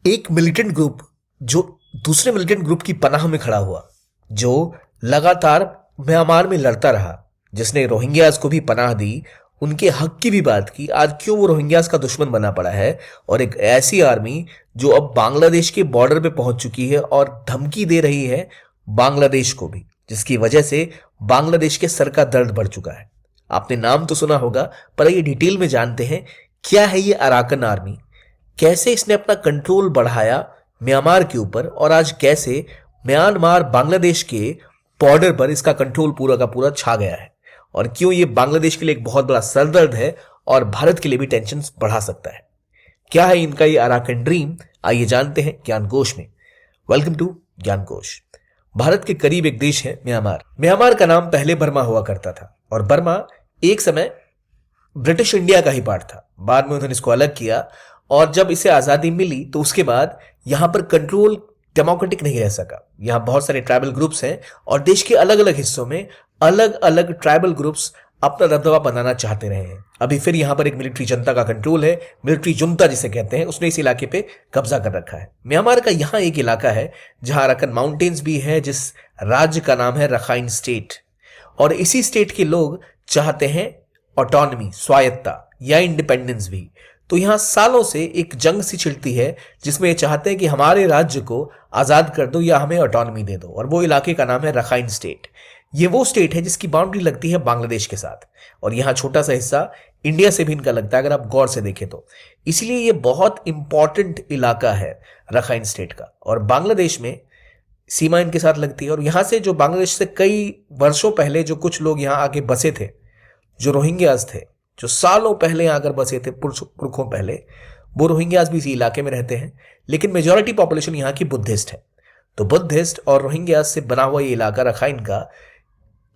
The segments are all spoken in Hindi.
एक मिलिटेंट ग्रुप जो दूसरे मिलिटेंट ग्रुप की पनाह में खड़ा हुआ, जो लगातार म्यांमार में लड़ता रहा, जिसने रोहिंग्यास को भी पनाह दी, उनके हक की भी बात की। आज क्यों वो रोहिंग्यास का दुश्मन बना पड़ा है? और एक ऐसी आर्मी जो अब बांग्लादेश के बॉर्डर पे पहुंच चुकी है और धमकी दे रही है बांग्लादेश को भी, जिसकी वजह से बांग्लादेश के सर का दर्द बढ़ चुका है। आपने नाम तो सुना होगा, पर ये डिटेल में जानते हैं क्या है ये अराकन आर्मी, कैसे इसने अपना कंट्रोल बढ़ाया म्यांमार के ऊपर, और आज कैसे म्यांमार बांग्लादेश के बॉर्डर पर इसका कंट्रोल पूरा का पूरा छा गया है, और क्यों ये बांग्लादेश के लिए एक बहुत बड़ा सरदर्द है और भारत के लिए भी टेंशन बढ़ा सकता है। क्या है इनका ये अराकन ड्रीम, आइए जानते हैं ज्ञान कोश में। वेलकम टू ज्ञान कोश। भारत के करीब एक देश है म्यांमार। म्यांमार का नाम पहले बर्मा हुआ करता था, और बर्मा एक समय ब्रिटिश इंडिया का ही पार्ट था। बाद में उन्होंने इसको अलग किया, और जब इसे आजादी मिली तो उसके बाद यहां पर कंट्रोल डेमोक्रेटिक नहीं रह सका। यहां बहुत सारे ट्राइबल ग्रुप्स हैं, और देश के अलग अलग हिस्सों में अलग अलग ट्राइबल ग्रुप्स अपना दबदबा बनाना चाहते रहे हैं। अभी फिर यहां पर एक मिलिट्री जनता का कंट्रोल है, मिलिट्री जुंता जिसे कहते हैं, उसने इस इलाके पे कब्जा कर रखा है। म्यांमार का यहां एक इलाका है जहां अराकन माउंटेन्स भी है, जिस राज्य का नाम है रखाइन स्टेट। और इसी स्टेट के लोग चाहते हैं ऑटोनॉमी, स्वायत्ता या इंडिपेंडेंस भी। तो यहां सालों से एक जंग सी छिड़ती है, जिसमें ये चाहते हैं कि हमारे राज्य को आजाद कर दो या हमें ऑटोनॉमी दे दो। और वो इलाके का नाम है रखाइन स्टेट। ये वो स्टेट है जिसकी बाउंड्री लगती है बांग्लादेश के साथ, और यहां छोटा सा हिस्सा इंडिया से भी इनका लगता है, अगर आप गौर से देखें तो। इसलिए ये बहुत इंपॉर्टेंट इलाका है रखाइन स्टेट का, और बांग्लादेश में सीमा इनके साथ लगती है। और यहां से जो बांग्लादेश से कई वर्षों पहले जो कुछ लोग यहां आके बसे थे, जो रोहिंग्यास थे, जो सालों पहले यहां आकर बसे थे, पुरखों पहले, वो रोहिंग्यास भी इसी इलाके में रहते हैं। लेकिन मेजॉरिटी पॉपुलेशन यहां की बुद्धिस्ट है। तो बुद्धिस्ट और रोहिंग्यास से बना हुआ ये इलाका रखाइन का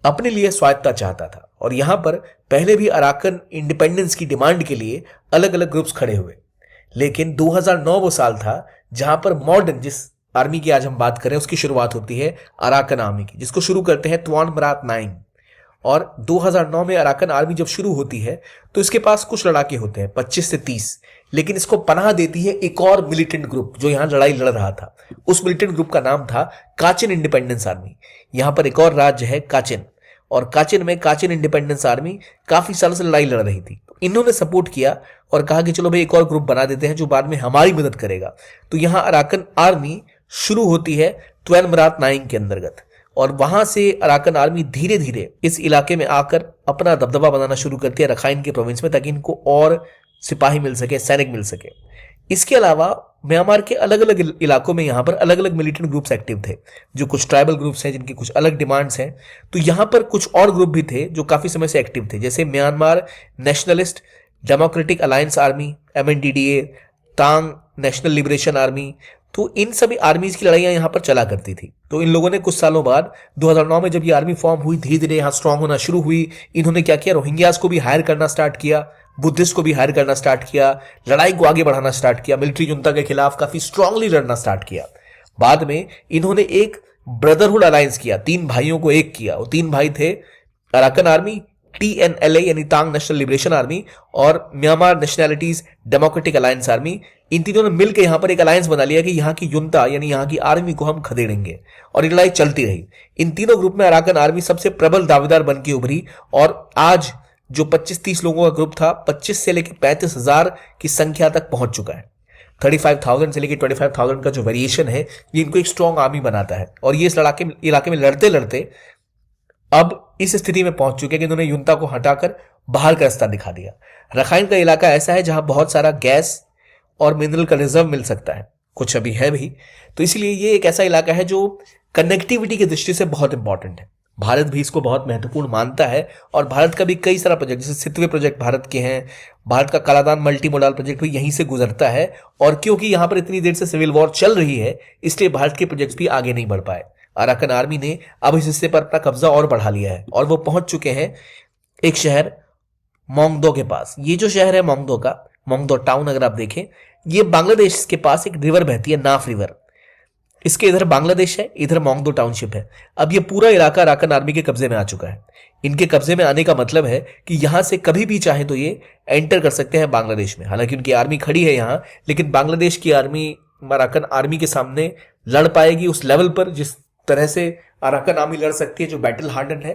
अपने लिए स्वायत्ता चाहता था, और यहां पर पहले भी अराकन इंडिपेंडेंस की डिमांड के लिए अलग अलग ग्रुप्स खड़े हुए। लेकिन 2009 वो साल था जहां पर मॉडर्न, जिस आर्मी की आज हम बात करें, उसकी शुरुआत होती है अराकन आर्मी की, जिसको शुरू करते हैं तुआन मरात नाइंग। और 2009 में अराकन आर्मी जब शुरू होती है तो इसके पास कुछ लड़ाके होते हैं, 25 से 30। लेकिन इसको पनाह देती है एक और मिलिटेंट ग्रुप जो यहां लड़ाई लड़ रहा था। उस मिलिटेंट ग्रुप का नाम था काचिन इंडिपेंडेंस आर्मी। यहां पर एक और राज्य है काचिन, और काचिन में काचिन इंडिपेंडेंस आर्मी काफी सालों से लड़ाई लड़ रही थी। तो इन्होंने सपोर्ट किया और कहा कि चलो भाई एक और ग्रुप बना देते हैं जो बाद में हमारी मदद करेगा। तो यहां अराकन आर्मी शुरू होती है तुएन मरात नाइंग के अंतर्गत, और वहां से अराकन आर्मी धीरे धीरे इस इलाके में आकर अपना दबदबा बनाना शुरू करती है रखाइन के प्रोविंस में, ताकि इनको और सिपाही मिल सके, सैनिक मिल सके। इसके अलावा म्यांमार के अलग अलग इलाकों में यहां पर अलग अलग मिलिटेंट ग्रुप्स एक्टिव थे, जो कुछ ट्राइबल ग्रुप्स हैं जिनकी कुछ अलग डिमांड्स हैं। तो यहां पर कुछ और ग्रुप भी थे जो काफी समय से एक्टिव थे, जैसे Myanmar nationalist democratic alliance army, MNDDA, तांग नेशनल लिबरेशन आर्मी। तो इन सभी आर्मीज की लड़ाइयां यहां पर चला करती थी। तो इन लोगों ने कुछ सालों बाद 2009 में जब ये आर्मी फॉर्म हुई, धीरे धीरे यहां स्ट्रांग होना शुरू हुई। इन्होंने क्या किया, रोहिंग्यास को भी हायर करना स्टार्ट किया, बुद्धिस्ट को भी हायर करना स्टार्ट किया, लड़ाई को आगे बढ़ाना स्टार्ट किया, मिलिट्री जुंता के खिलाफ काफी स्ट्रांगली लड़ना स्टार्ट किया। बाद में इन्होंने एक ब्रदरहुड अलायंस किया, 3 भाइयों को एक किया। वो 3 भाई थे अराकन आर्मी, TNLA यानी तांग नेशनल लिबरेशन आर्मी, और Myanmar nationalities democratic alliance army. इन तीनों ने मिलकर यहां पर एक अलायंस बना लिया कि यहां की युनता यानी यहां की आर्मी को हम खदेड़ेंगे, और ये लड़ाई चलती रही। इन तीनों ग्रुप में अराकन आर्मी सबसे प्रबल दावेदार बन के उभरी, और आज जो 25-30 लोगों का ग्रुप था, 25 से लेकर 35,000 की संख्या तक पहुंच चुका है। 35,000 से लेकर 25,000 का जो वेरिएशन है, ये इनको एक स्ट्रॉन्ग आर्मी बनाता है। और ये इस इलाके में लड़ते लड़ते अब इस स्थिति में पहुंच चुके हैं कि इन्होंने युनता को हटाकर बाहर का रास्ता दिखा दिया। रखाइन का इलाका ऐसा है जहां बहुत सारा गैस और मिनरल का रिजर्व मिल सकता है, कुछ अभी है भी। तो इसलिए ये एक ऐसा इलाका है जो कनेक्टिविटी की दृष्टि से बहुत इंपॉर्टेंट है। भारत भी इसको बहुत महत्वपूर्ण मानता है, और भारत का भी कई सारा प्रोजेक्ट, जैसे सितवे प्रोजेक्ट भारत के हैं, भारत का कालादान मल्टी मोडाल प्रोजेक्ट भी यहीं से गुजरता है। और क्योंकि यहां पर इतनी देर से सिविल वॉर चल रही है, इसलिए भारत के प्रोजेक्ट्स भी आगे नहीं बढ़ पाए। अराकन आर्मी ने अब इस हिस्से पर अपना कब्जा और बढ़ा लिया है, और वो पहुंच चुके हैं एक शहर मोंगदो के पास। ये जो शहर है मोंगदो का, मोंगदो टाउन, अगर आप देखें, ये बांग्लादेश के पास एक रिवर बहती है, नाफ रिवर। इसके इधर बांग्लादेश है, इधर मोंगदो टाउनशिप है। अब ये पूरा इलाका अराकन आर्मी के कब्जे में आ चुका है। इनके कब्जे में आने का मतलब है कि यहां से कभी भी चाहे तो ये एंटर कर सकते हैं बांग्लादेश में। हालांकि उनकी आर्मी खड़ी है यहां, लेकिन बांग्लादेश की आर्मी अराकन आर्मी के सामने लड़ पाएगी उस लेवल पर जिस तरह से अराकन आर्मी लड़ सकती है, जो बैटल हार्डन है,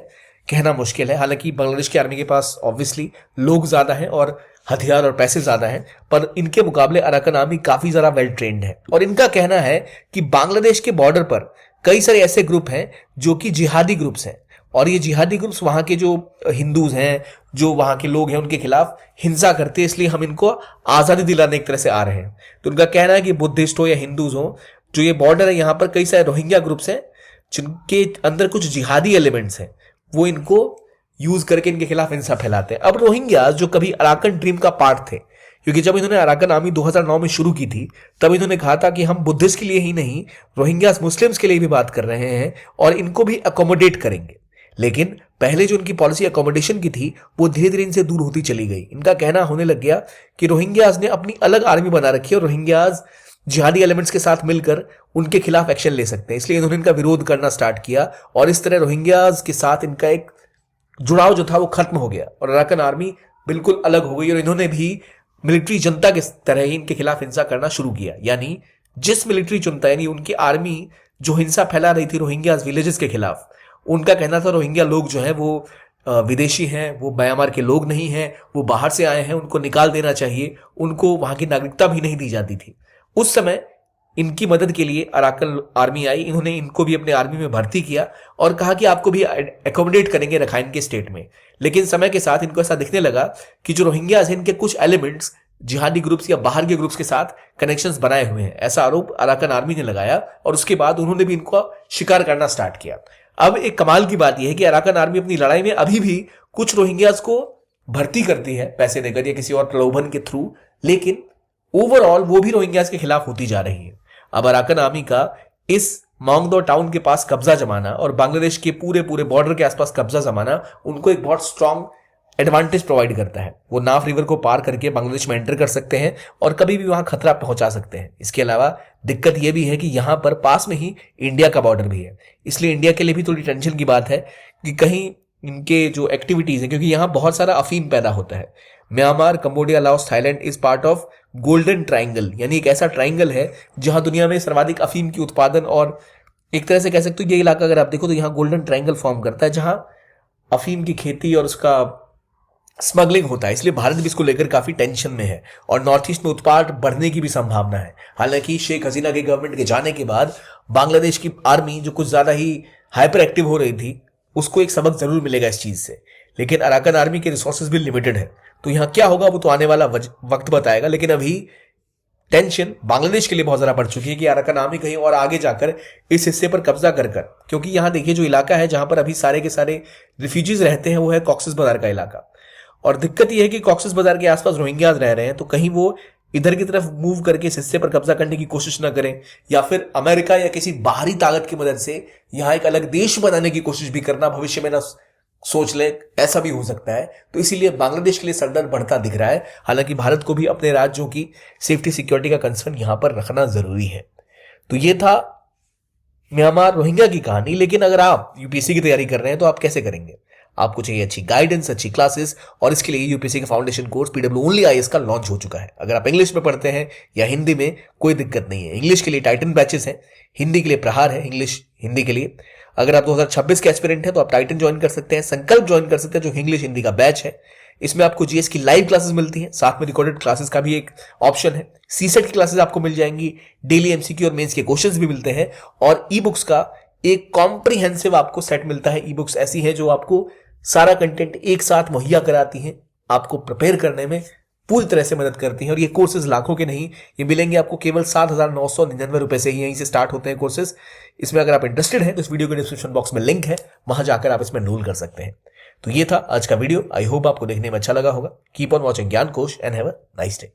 कहना मुश्किल है। हालांकि बांग्लादेश की आर्मी के पास ऑब्वियसली लोग ज्यादा हैं और हथियार और पैसे ज्यादा हैं, पर इनके मुकाबले अराकन आर्मी काफी ज्यादा वेल ट्रेन्ड है। और इनका कहना है कि बांग्लादेश के बॉर्डर पर कई सारे ऐसे ग्रुप हैं जो कि जिहादी ग्रुप्स हैं, और ये जिहादी ग्रुप्स वहां के जो हिंदूज हैं, जो वहां के लोग हैं, उनके खिलाफ हिंसा करते हैं, इसलिए हम इनको आजादी दिलाने एक तरह से आ रहे हैं। तो उनका कहना है कि बुद्धिस्ट हो या हिंदूज हो, जो ये बॉर्डर है यहाँ पर कई सारे रोहिंग्या ग्रुप्स हैं जिनके अंदर कुछ जिहादी एलिमेंट्स हैं, वो इनको यूज करके इनके खिलाफ हिंसा फैलाते हैं। अब रोहिंग्या जो कभी अराकन ड्रीम का पार्ट थे, क्योंकि जब इन्होंने अराकन आर्मी 2009 में शुरू की थी तब इन्होंने कहा था कि हम बुद्धिस्ट के लिए ही नहीं, रोहिंग्यास मुस्लिम्स के लिए भी बात कर रहे हैं और इनको भी अकोमोडेट करेंगे। लेकिन पहले जो उनकी पॉलिसी अकोमोडेशन की थी वो धीरे धीरे इनसे दूर होती चली गई। इनका कहना होने लग गया कि रोहिंग्यास ने अपनी अलग आर्मी बना रखी है और रोहिंग्यास जिहादी एलिमेंट्स के साथ मिलकर उनके खिलाफ एक्शन ले सकते हैं, इसलिए इन्होंने इनका विरोध करना स्टार्ट किया और इस तरह रोहिंग्यास के साथ इनका एक जुड़ाव जो था वो खत्म हो गया और अराकन आर्मी बिल्कुल अलग हो गई और इन्होंने भी मिलिट्री जनता के तरह ही इनके खिलाफ हिंसा करना शुरू किया। यानी जिस मिलिट्री जनता, यानी उनकी आर्मी जो हिंसा फैला रही थी रोहिंग्यास विलेजेस के खिलाफ, उनका कहना था रोहिंग्या लोग जो हैं वो विदेशी हैं, वो म्यांमार के लोग नहीं हैं, वो बाहर से आए हैं, उनको निकाल देना चाहिए, उनको वहां की नागरिकता भी नहीं दी जाती थी। उस समय इनकी मदद के लिए अराकन आर्मी आई, इन्होंने इनको भी अपने आर्मी में भर्ती किया और कहा कि आपको भी एकोमोडेट करेंगे रखाइन के स्टेट में। लेकिन समय के साथ इनको ऐसा दिखने लगा कि जो रोहिंग्यास हैं इनके कुछ एलिमेंट्स जिहादी ग्रुप्स या बाहर के ग्रुप्स के साथ कनेक्शंस बनाए हुए हैं, ऐसा आरोप अराकन आर्मी ने लगाया और उसके बाद उन्होंने भी इनको शिकार करना स्टार्ट किया। अब एक कमाल की बात यह है कि अराकन आर्मी अपनी लड़ाई में अभी भी कुछ रोहिंग्यास को भर्ती करती है पैसे देकर या किसी और प्रलोभन के थ्रू, लेकिन ओवरऑल वो भी रोहिंग्यास के खिलाफ होती जा रही है। अब अराकन आर्मी का इस मोंगदो टाउन के पास कब्जा जमाना और बांग्लादेश के पूरे बॉर्डर के आसपास कब्जा जमाना उनको एक बहुत स्ट्रांग एडवांटेज प्रोवाइड करता है। वो नाफ रिवर को पार करके बांग्लादेश में एंटर कर सकते हैं और कभी भी वहां खतरा पहुंचा सकते हैं। इसके अलावा दिक्कत यह भी है कि यहां पर पास में ही इंडिया का बॉर्डर भी है, इसलिए इंडिया के लिए भी थोड़ी टेंशन की बात है कि कहीं इनके जो एक्टिविटीज है, क्योंकि यहां बहुत सारा अफीम पैदा होता है। Myanmar, Cambodia, Laos, Thailand is part of golden triangle, यानी एक ऐसा ट्राइंगल है जहां दुनिया में सर्वाधिक अफीम की उत्पादन, और एक तरह से कह सकते हो ये इलाका अगर आप देखो तो यहाँ गोल्डन ट्राइंगल फॉर्म करता है जहां अफीम की खेती और उसका स्मगलिंग होता है। इसलिए भारत भी इसको लेकर काफी टेंशन में है और नॉर्थ ईस्ट में उत्पाद बढ़ने की भी संभावना है। हालांकि शेख हसीना के गवर्नमेंट के जाने के बाद बांग्लादेश की आर्मी जो कुछ ज्यादा ही हाइपर एक्टिव हो रही थी उसको एक सबक जरूर मिलेगा इस चीज से, लेकिन अराकन आर्मी के रिसोर्सेज भी लिमिटेड है, तो यहाँ क्या होगा वो तो आने वाला वक्त बताएगा। लेकिन अभी टेंशन बांग्लादेश के लिए बहुत ज्यादा बढ़ चुकी है कि अराकन आर्मी कहीं और आगे जाकर इस हिस्से पर कब्जा कर, क्योंकि यहाँ देखिए जो इलाका है जहां पर अभी सारे के सारे रिफ्यूजीज रहते हैं वो है कॉक्सेस बाजार का इलाका, और दिक्कत यह है कि कॉक्सेस बाजार के आसपास रोहिंग्याज रह रहे हैं, तो कहीं वो इधर की तरफ मूव करके इस हिस्से पर कब्जा करने की कोशिश ना करें या फिर अमेरिका या किसी बाहरी ताकत की मदद से यहाँ एक अलग देश बनाने की कोशिश भी करना भविष्य में ना सोच ले, ऐसा भी हो सकता है। तो इसीलिए बांग्लादेश के लिए सरदर्द बढ़ता दिख रहा है। हालांकि भारत को भी अपने राज्यों की सेफ्टी सिक्योरिटी का कंसर्न यहां पर रखना जरूरी है। तो ये था म्यांमार रोहिंग्या की कहानी। लेकिन अगर आप यूपीएससी की तैयारी कर रहे हैं तो आप कैसे करेंगे? आपको चाहिए अच्छी गाइडेंस, अच्छी क्लासेस, और इसके लिए यूपीएससी का foundation course PW only IAS का लॉन्च हो चुका है। अगर आप इंग्लिश में पढ़ते हैं या हिंदी में, कोई दिक्कत नहीं है। इंग्लिश के लिए टाइटन बैचेस हैं, हिंदी के लिए प्रहार है, इंग्लिश हिंदी के लिए। अगर आप 2026 के एस्पिरेंट हैं तो आप टाइटन ज्वाइन कर सकते हैं, संकल्प ज्वाइन कर सकते हैं जो इंग्लिश हिंदी का बैच है। इसमें आपको जीएस की लाइव क्लासेस मिलती हैं, साथ में रिकॉर्डेड क्लासेस का भी एक ऑप्शन है। सीसेट की क्लासेस आपको मिल जाएंगी, डेली एमसीक्यू और मेंस के क्वेश्चंस भी मिलते हैं, और ई बुक्स का एक कॉम्प्रिहेंसिव आपको सेट मिलता है। ई बुक्स ऐसी है जो आपको सारा कंटेंट एक साथ मुहैया कराती हैं, आपको प्रिपेयर करने में पूरी तरह से मदद करती हैं। और ये कोर्सेज लाखों के नहीं, ये मिलेंगे आपको केवल 7,999 रुपए से ही, यहीं से स्टार्ट होते हैं कोर्सेज। इसमें अगर आप इंटरेस्टेड हैं तो इस वीडियो के डिस्क्रिप्शन बॉक्स में लिंक है, वहां जाकर आप इसमें एनरोल कर सकते हैं। तो ये था आज का वीडियो। आई होप आपको देखने में अच्छा लगा होगा। कीप ऑन वॉचिंग ज्ञान कोश and have a nice day.